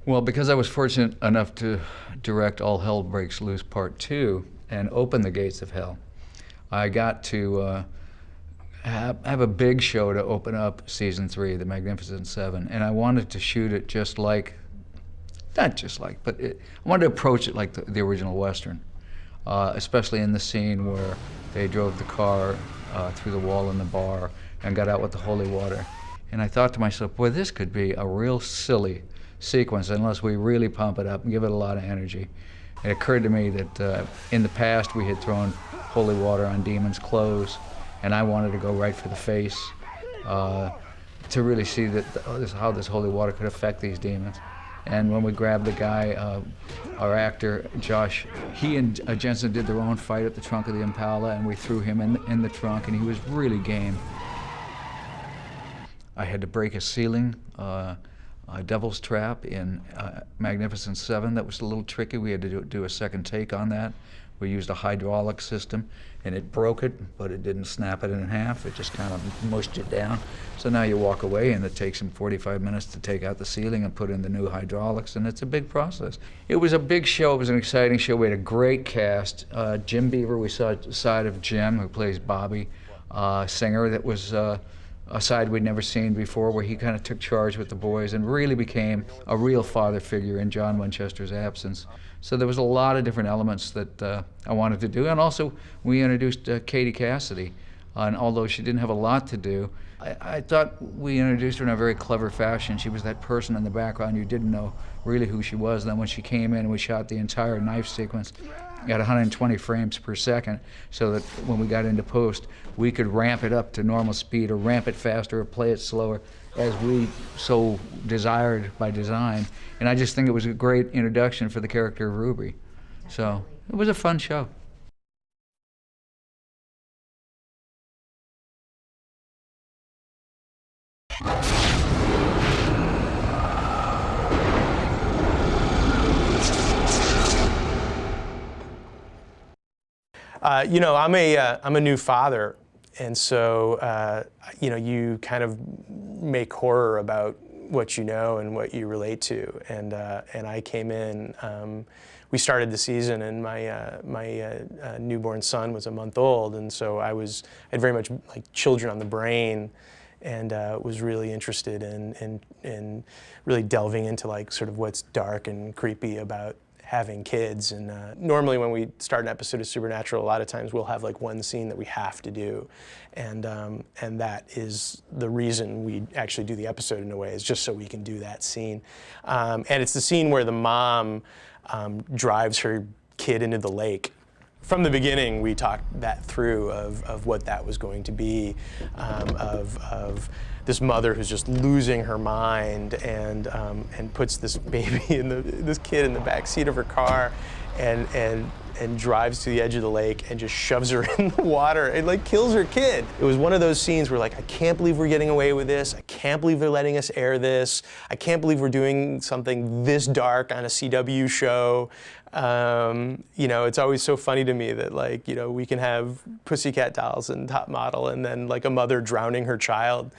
Well, because I was fortunate enough to direct All Hell Breaks Loose Part 2 and open the gates of hell, I got to have a big show to open up season 3, The Magnificent Seven, and I wanted to shoot it just like, not just like, but I wanted to approach it like the original Western, especially in the scene where they drove the car through the wall in the bar and got out with the holy water. And I thought to myself, boy, this could be a real silly sequence unless we really pump it up and give it a lot of energy. It occurred to me that in the past we had thrown holy water on demons' clothes, and I wanted to go right for the face to really see that how this holy water could affect these demons. And when we grabbed the guy, our actor, Josh, he and Jensen did their own fight at the trunk of the Impala, and we threw him in the trunk, and he was really game. I had to break a ceiling, a devil's trap in Magnificent Seven. That was a little tricky. We had to do a second take on that. We used a hydraulic system, and it broke it, but it didn't snap it in half. It just kind of mushed it down. So now you walk away, and it takes them 45 minutes to take out the ceiling and put in the new hydraulics, and it's a big process. It was a big show. It was an exciting show. We had a great cast. Jim Beaver, we saw a side of Jim, who plays Bobby, singer that was a side we'd never seen before, where he kind of took charge with the boys and really became a real father figure in John Winchester's absence. So there was a lot of different elements that I wanted to do. And also, we introduced Katie Cassidy. And although she didn't have a lot to do, I thought we introduced her in a very clever fashion. She was that person in the background you didn't know really who she was. And then when she came in, we shot the entire knife sequence at 120 frames per second, so that when we got into post, we could ramp it up to normal speed or ramp it faster or play it slower as we so desired by design. And I just think it was a great introduction for the character of Ruby. So it was a fun show. You know, I'm a new father, and so you know, you kind of make horror about what you know and what you relate to. And I came in. We started the season, and my newborn son was a month old, and so I had very much like children on the brain, and was really interested in really delving into like sort of what's dark and creepy about having kids. And normally when we start an episode of Supernatural, a lot of times we'll have like one scene that we have to do, and that is the reason we actually do the episode in a way, is just so we can do that scene. And it's the scene where the mom drives her kid into the lake. From the beginning, we talked that through of what that was going to be, of this mother who's just losing her mind and puts this baby this kid in the back seat of her car, and drives to the edge of the lake and just shoves her in the water and like kills her kid. It was one of those scenes where like, I can't believe we're getting away with this. I can't believe they're letting us air this. I can't believe we're doing something this dark on a CW show. You know, it's always so funny to me that like, you know, we can have Pussycat Dolls and Top Model and then like a mother drowning her child.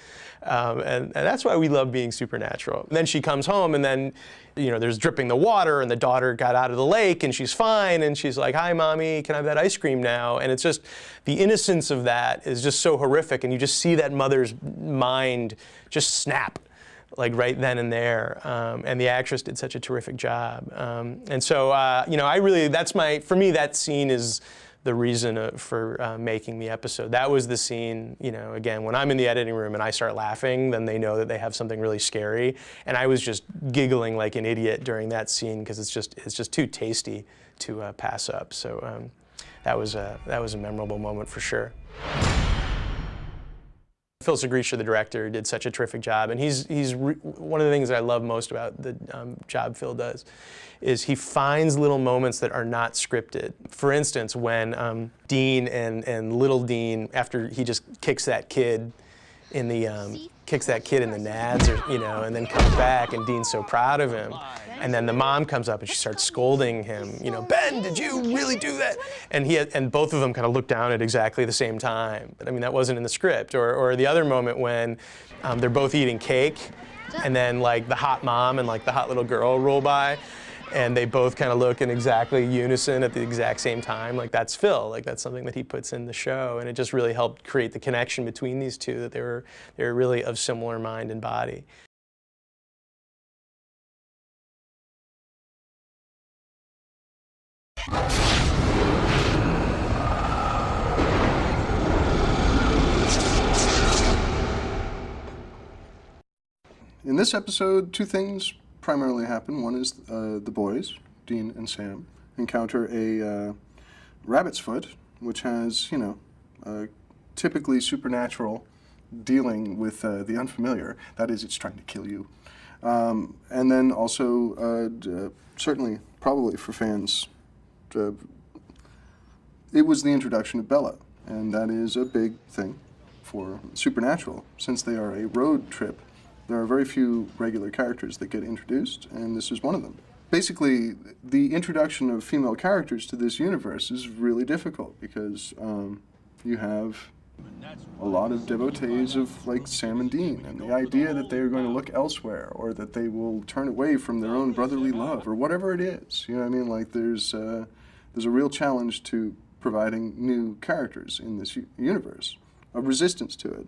And that's why we love being Supernatural. And then she comes home, and then, you know, there's dripping the water, and the daughter got out of the lake, and she's fine, and she's like, "Hi, Mommy, can I have that ice cream now?" And it's just, the innocence of that is just so horrific, and you just see that mother's mind just snap, like right then and there. And the actress did such a terrific job. And so, you know, for me, that scene is the reason for making the episode. That was the scene, you know, again, when I'm in the editing room and I start laughing, then they know that they have something really scary. And I was just giggling like an idiot during that scene because it's just too tasty to pass up. So that was a memorable moment for sure. Phil Segrisha, the director, did such a terrific job, and he's one of the things that I love most about the job Phil does is he finds little moments that are not scripted. For instance, when Dean and little Dean, after he just kicks that kid in the nads, or, you know, and then comes back, and Dean's so proud of him. And then the mom comes up and she starts scolding him, you know, "Ben, did you really do that?" And both of them kind of look down at exactly the same time. But I mean, that wasn't in the script. Or the other moment when they're both eating cake, and then like the hot mom and like the hot little girl roll by, and they both kind of look in exactly unison at the exact same time. Like that's Phil. Like that's something that he puts in the show, and it just really helped create the connection between these two, that they were really of similar mind and body. In this episode, two things primarily happen. One is the boys, Dean and Sam, encounter a rabbit's foot, which has, typically supernatural dealing with the unfamiliar. That is, it's trying to kill you. And then also, certainly, probably for fans, it was the introduction of Bella, and that is a big thing for Supernatural. Since they are a road trip, there are very few regular characters that get introduced, and this is one of them. Basically, the introduction of female characters to this universe is really difficult because you have a lot of devotees of like Sam and Dean, and the idea that they are going to look elsewhere or that they will turn away from their own brotherly love or whatever it is. You know what I mean? Like there's a real challenge to providing new characters in this universe, a resistance to it.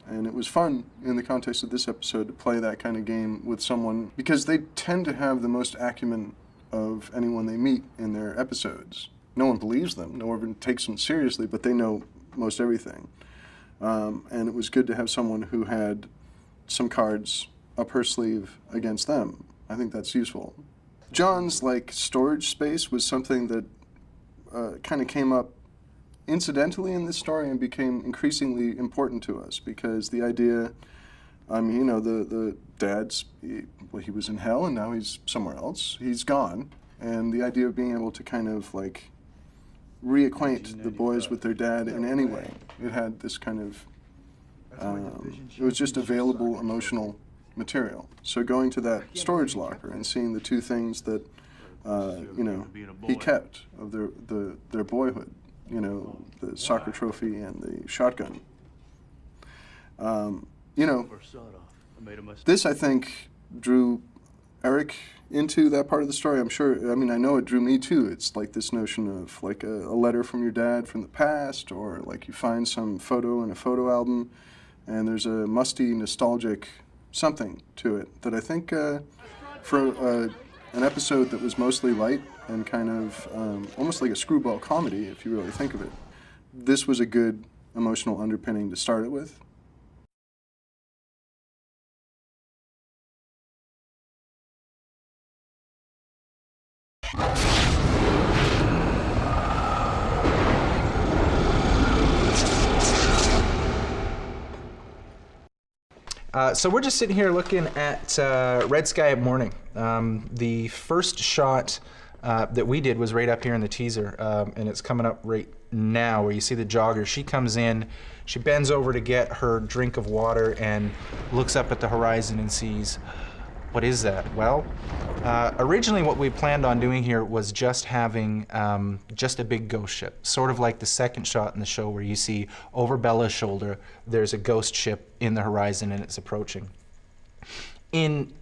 And it was fun in the context of this episode to play that kind of game with someone, because they tend to have the most acumen of anyone they meet in their episodes. No one believes them, no one takes them seriously, but they know most everything. And it was good to have someone who had some cards up her sleeve against them. I think that's useful. John's storage space was something that kind of came up incidentally in this story and became increasingly important to us, because the idea, the dad's, he was in hell and now he's somewhere else. He's gone. And the idea of being able to kind of reacquaint the boys with their dad in any way, it had this kind of, it was just available emotional material. So going to that storage locker and seeing the two things that, he kept of their boyhood, the soccer trophy and the shotgun. This, I think, drew Eric into that part of the story. I'm sure, I know it drew me too. It's like this notion of a letter from your dad from the past, or you find some photo in a photo album, and there's a musty, nostalgic something to it that I think for an episode that was mostly light and kind of almost like a screwball comedy, if you really think of it, this was a good emotional underpinning to start it with. So we're just sitting here looking at Red Sky at Morning. The first shot that we did was right up here in the teaser, and it's coming up right now where you see the jogger. She comes in, she bends over to get her drink of water and looks up at the horizon and sees, what is that? Well, originally what we planned on doing here was just having just a big ghost ship, sort of like the second shot in the show where you see over Bella's shoulder, there's a ghost ship in the horizon and it's approaching.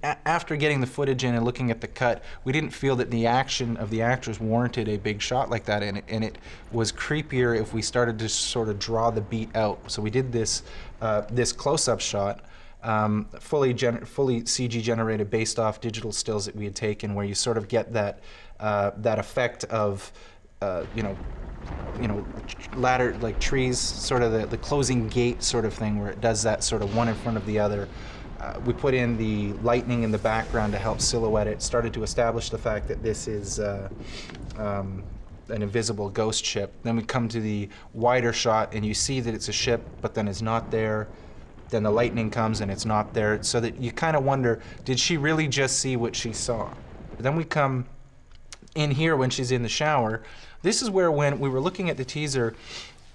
After getting the footage in and looking at the cut, we didn't feel that the action of the actors warranted a big shot like that, and it was creepier if we started to sort of draw the beat out. So we did this this close-up shot, fully CG generated based off digital stills that we had taken, where you sort of get that that effect of ladder, like trees, sort of the closing gate sort of thing, where it does that sort of one in front of the other. We put in the lightning in the background to help silhouette it, started to establish the fact that this is an invisible ghost ship. Then we come to the wider shot and you see that it's a ship, but then it's not there. Then the lightning comes and it's not there, so that you kind of wonder, did she really just see what she saw? Then we come in here when she's in the shower. This is where, when we were looking at the teaser,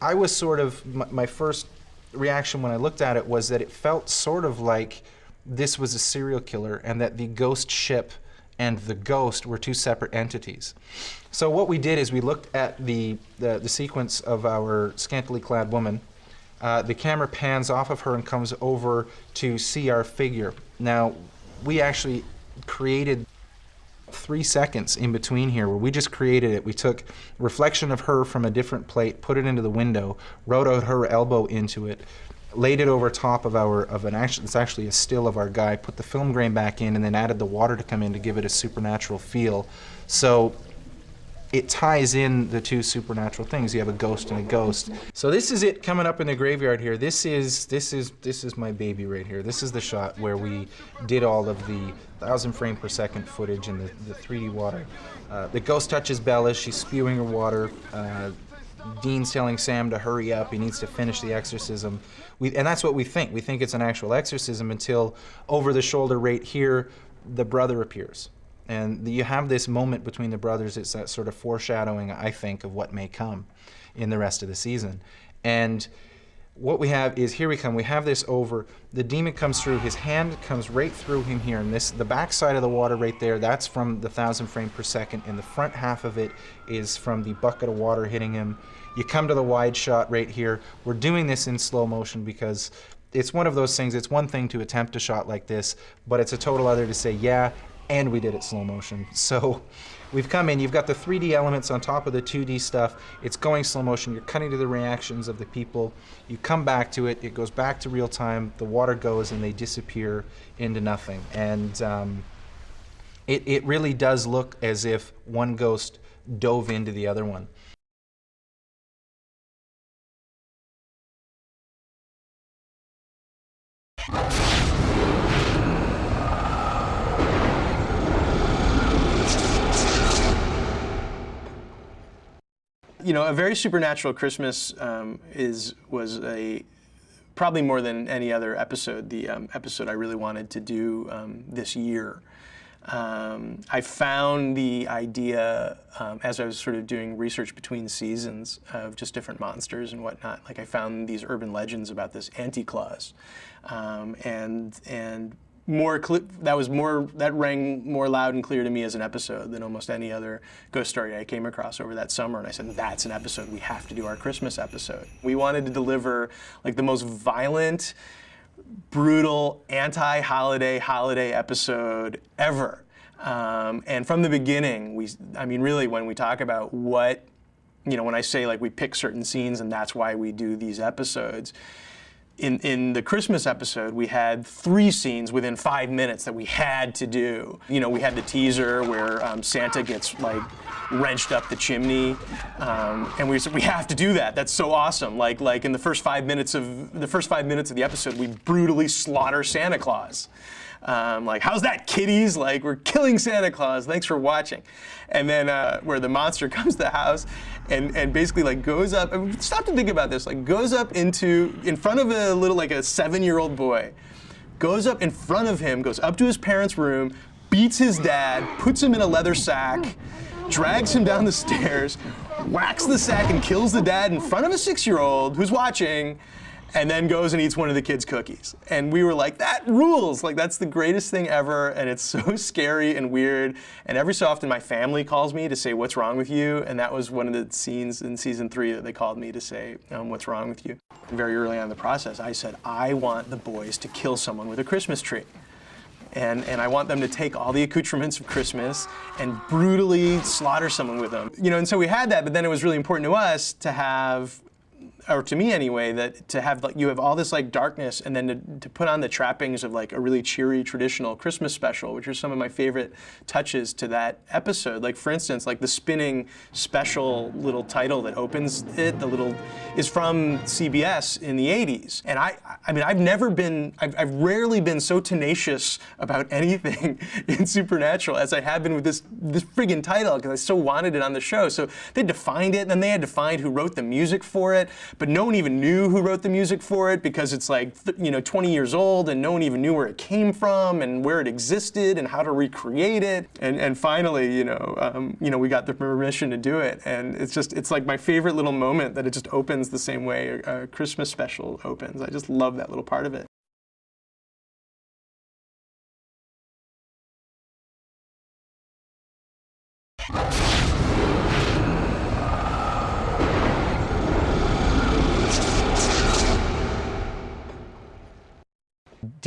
I was sort of, my first reaction when I looked at it was that it felt sort of like this was a serial killer and that the ghost ship and the ghost were two separate entities. So what we did is we looked at the sequence of our scantily clad woman. The camera pans off of her and comes over to see our figure. Now, we actually created 3 seconds in between here where we just created it. We took reflection of her from a different plate, put it into the window, wrote out her elbow into it, laid it over top of it's actually a still of our guy, put the film grain back in, and then added the water to come in to give it a supernatural feel. So it ties in the two supernatural things. You have a ghost and a ghost. So this is it coming up in the graveyard here. This is my baby right here. This is the shot where we did all of the 1,000 frame per second footage and the 3D water. The ghost touches Bella. She's spewing her water. Dean's telling Sam to hurry up. He needs to finish the exorcism. And that's what we think. We think it's an actual exorcism until over the shoulder right here, the brother appears. And you have this moment between the brothers. It's that sort of foreshadowing, I think, of what may come in the rest of the season. And what we have is, here we come, we have this over, the demon comes through, his hand comes right through him here, and the back side of the water right there, that's from the 1,000 frame per second, and the front half of it is from the bucket of water hitting him. You come to the wide shot right here. We're doing this in slow motion because it's one of those things, it's one thing to attempt a shot like this, but it's a total other to say, yeah, and we did it slow motion. So we've come in, you've got the 3D elements on top of the 2D stuff. It's going slow motion, you're cutting to the reactions of the people. You come back to it, it goes back to real time, the water goes and they disappear into nothing. And it really does look as if one ghost dove into the other one. You know, A Very Supernatural Christmas was probably more than any other episode, the episode I really wanted to do this year. I found the idea as I was sort of doing research between seasons of just different monsters and whatnot. Like I found these urban legends about this Anti-Claus, and that rang more loud and clear to me as an episode than almost any other ghost story I came across over that summer. And I said, that's an episode, we have to do our Christmas episode. We wanted to deliver like the most violent, brutal, anti-holiday episode ever. And from the beginning, I mean, really, when we talk about what, you know, when I say like we pick certain scenes and that's why we do these episodes, in the Christmas episode, we had 3 scenes within 5 minutes that we had to do. You know, we had the teaser where Santa gets like wrenched up the chimney, and we said we have to do that. That's so awesome. Like in the first 5 minutes of the episode, we brutally slaughter Santa Claus. Like, how's that, kiddies? Like, we're killing Santa Claus. Thanks for watching. And then where the monster comes to the house and basically like goes up, and stop to think about this, like goes up in front of a little, like a 7-year-old boy, goes up in front of him, goes up to his parents' room, beats his dad, puts him in a leather sack, drags him down the stairs, whacks the sack and kills the dad in front of a 6-year-old who's watching, and then goes and eats one of the kids' cookies. And we were like, that rules! Like, that's the greatest thing ever, and it's so scary and weird. And every so often my family calls me to say, what's wrong with you? And that was one of the scenes in season 3 that they called me to say, what's wrong with you? Very early on in the process, I said, I want the boys to kill someone with a Christmas tree. And I want them to take all the accoutrements of Christmas and brutally slaughter someone with them. You know, and so we had that, but then it was really important to us to have, or to me anyway, that to have, like, you have all this like darkness, and then to put on the trappings of like a really cheery traditional Christmas special, which are some of my favorite touches to that episode. Like, for instance, like the spinning special little title that opens it, is from CBS in the 80s. And I mean, I've rarely been so tenacious about anything in Supernatural as I have been with this friggin' title, because I so wanted it on the show. So they defined it, and then they had to find who wrote the music for it. But no one even knew who wrote the music for it, because it's like, 20 years old, and no one even knew where it came from and where it existed and how to recreate it. And finally, we got the permission to do it. And it's like my favorite little moment, that it just opens the same way a Christmas special opens. I just love that little part of it.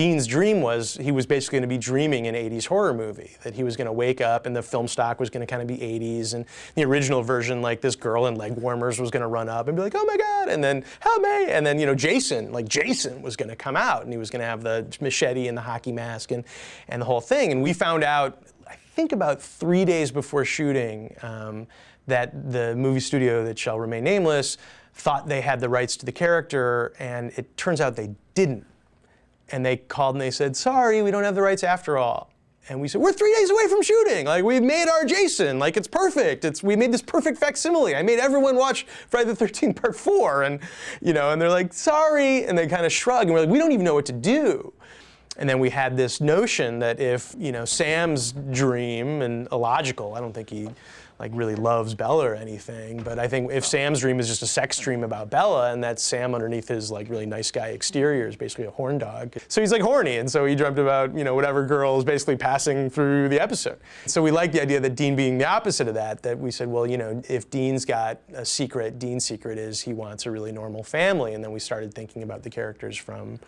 Dean's dream was he was basically going to be dreaming an 80s horror movie, that he was going to wake up and the film stock was going to kind of be 80s, and the original version, like this girl in leg warmers was going to run up and be like, oh my God, and then help me, and then, you know, Jason was going to come out and he was going to have the machete and the hockey mask and the whole thing. And we found out, I think about 3 days before shooting, that the movie studio that shall remain nameless thought they had the rights to the character, and it turns out they didn't. And they called and they said, sorry, we don't have the rights after all. And we said, we're 3 days away from shooting. Like, we've made our Jason. Like, it's perfect. We made this perfect facsimile. I made everyone watch Friday the 13th Part 4. And, you know, and they're like, sorry. And they kind of shrug. And we're like, we don't even know what to do. And then we had this notion that if, you know, Sam's dream, and illogical, I don't think he like really loves Bella or anything, but I think if Sam's dream is just a sex dream about Bella, and that Sam underneath his like really nice guy exterior is basically a horn dog, so he's like horny, and so he dreamt about, you know, whatever girl is basically passing through the episode. So we like the idea that Dean being the opposite of that we said, well, you know, if Dean's got a secret, Dean's secret is he wants a really normal family, and then we started thinking about the characters from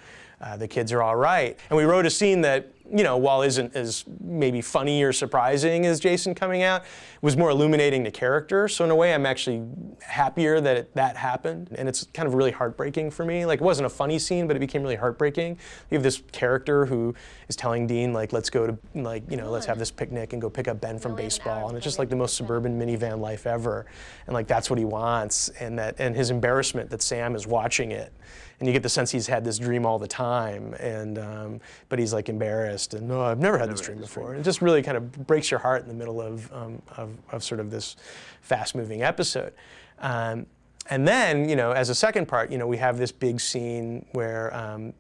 The Kids Are All Right. And we wrote a scene that, you know, while isn't as maybe funny or surprising as Jason coming out, was more illuminating the character. So in a way, I'm actually happier that that happened. And it's kind of really heartbreaking for me. Like, it wasn't a funny scene, but it became really heartbreaking. You have this character who is telling Dean, like, let's go to, like, you know, let's have this picnic and go pick up Ben from baseball. And it's just like the most suburban minivan life ever. And like, that's what he wants. And his embarrassment that Sam is watching it. And you get the sense he's had this dream all the time, and but he's like embarrassed, and no, I've never had this dream before. It just really kind of breaks your heart in the middle of sort of this fast-moving episode. And then, you know, as a second part, you know, we have this big scene where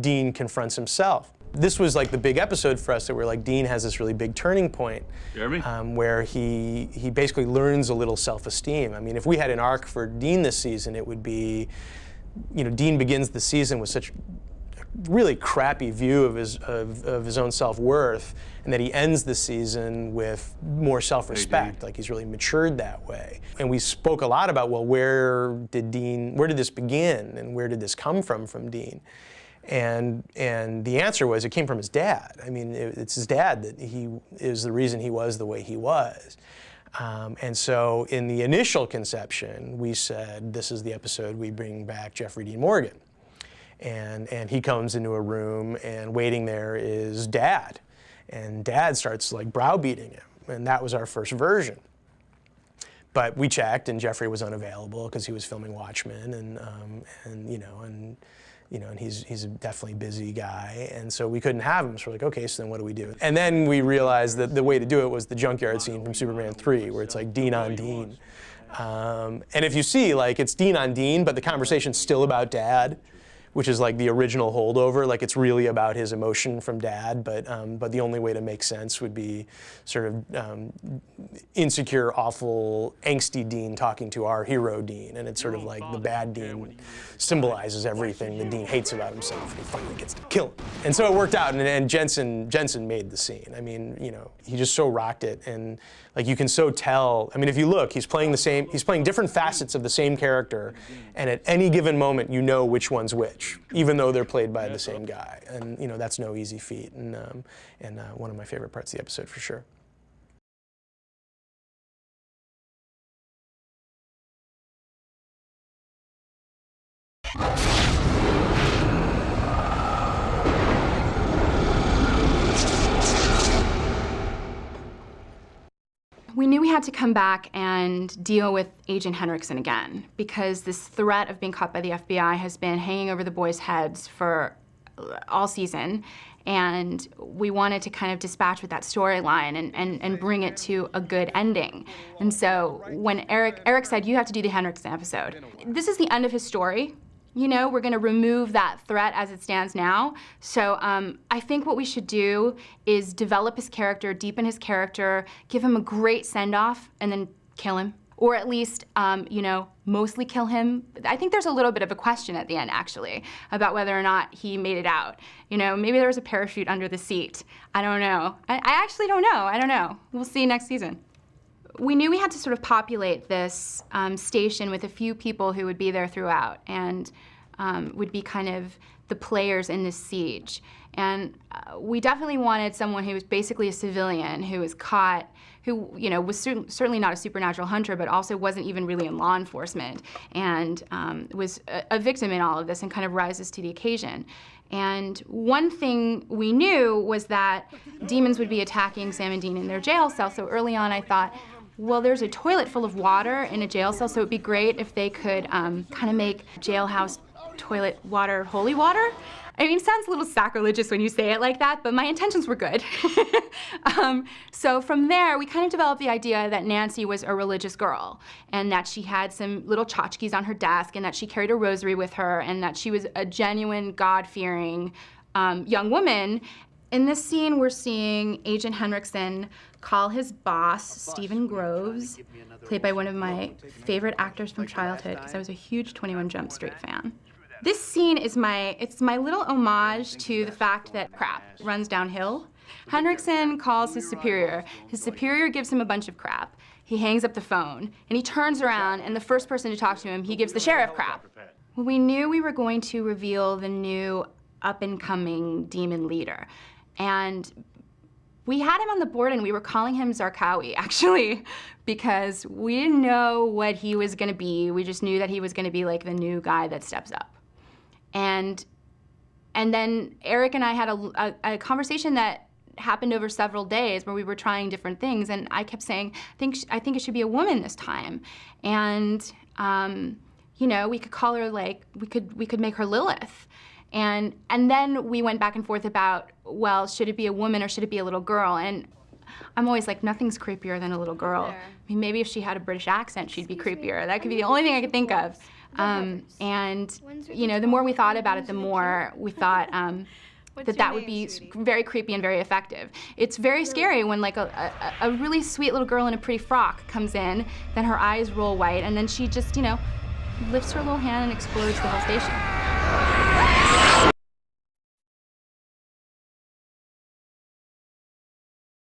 Dean confronts himself. This was like the big episode for us, that we're like, Dean has this really big turning point where he basically learns a little self-esteem. I mean, if we had an arc for Dean this season, it would be, you know, Dean begins the season with such a really crappy view of his own self-worth, and that he ends the season with more self-respect, like he's really matured that way. And we spoke a lot about, well, where did this begin, and where did this come from Dean? And the answer was, it came from his dad. I mean, it's his dad that he is the reason he was the way he was. And so in the initial conception, we said, this is the episode we bring back Jeffrey Dean Morgan. And he comes into a room, and waiting there is Dad. And Dad starts like browbeating him. And that was our first version. But we checked, and Jeffrey was unavailable because he was filming Watchmen, and he's a definitely busy guy, and so we couldn't have him. So we're like, okay, so then what do we do? And then we realized that the way to do it was the junkyard scene from Superman 3, where it's like Dean on Dean. And if you see, like, it's Dean on Dean, but the conversation's still about Dad, which is like the original holdover. Like, it's really about his emotion from Dad, but the only way to make sense would be sort of insecure, awful, angsty Dean talking to our hero Dean, and it's sort of like the bad Dean symbolizes everything that Dean hates about himself, and he finally gets to kill him. And so it worked out, and Jensen made the scene. I mean, you know, he just so rocked it, and like, you can so tell. I mean, if you look, he's playing different facets of the same character, and at any given moment, you know which one's which, even though they're played by the same guy. And, you know, that's no easy feat, and one of my favorite parts of the episode for sure. We knew we had to come back and deal with Agent Henriksen again, because this threat of being caught by the FBI has been hanging over the boys' heads for all season, and we wanted to kind of dispatch with that storyline and bring it to a good ending. And so when Eric said, you have to do the Henriksen episode, this is the end of his story. You know, we're gonna remove that threat as it stands now. So I think what we should do is develop his character, deepen his character, give him a great send-off, and then kill him. Or at least, you know, mostly kill him. I think there's a little bit of a question at the end, actually, about whether or not he made it out. You know, maybe there was a parachute under the seat. I don't know. I actually don't know. I don't know. We'll see next season. We knew we had to sort of populate this station with a few people who would be there throughout. And would be kind of the players in this siege. And we definitely wanted someone who was basically a civilian, who was caught, who was certainly not a supernatural hunter, but also wasn't even really in law enforcement, and was a victim in all of this and kind of rises to the occasion. And one thing we knew was that demons would be attacking Sam and Dean in their jail cell, so early on I thought, well, there's a toilet full of water in a jail cell, so it'd be great if they could kind of make jailhouse toilet water holy water. I mean, it sounds a little sacrilegious when you say it like that, but my intentions were good. So from there, we kind of developed the idea that Nancy was a religious girl, and that she had some little tchotchkes on her desk, and that she carried a rosary with her, and that she was a genuine, God-fearing young woman. In this scene, we're seeing Agent Henriksen call his boss, Stephen Groves, played by one of my favorite actors from childhood, because I was a huge 21 Jump Street fan. This scene is my little homage to the fact that crap runs downhill. Henriksen calls his superior. His superior gives him a bunch of crap. He hangs up the phone, and he turns around, and the first person to talk to him, he gives the sheriff crap. Well, we knew we were going to reveal the new up-and-coming demon leader. And we had him on the board, and we were calling him Zarqawi, actually, because we didn't know what he was gonna be. We just knew that he was gonna be like the new guy that steps up. And then Eric and I had a conversation that happened over several days where we were trying different things, and I kept saying, I think it should be a woman this time. And we could call her, like, we could make her Lilith. And then we went back and forth about, well, should it be a woman or should it be a little girl? And I'm always like, nothing's creepier than a little girl. I mean, maybe if she had a British accent, she'd be creepier. That could be the only thing I could think of. The more we thought about it, the more we thought that would be very creepy and very effective. It's very scary when, like, a really sweet little girl in a pretty frock comes in, then her eyes roll white, and then she just, lifts her little hand and explodes the whole station.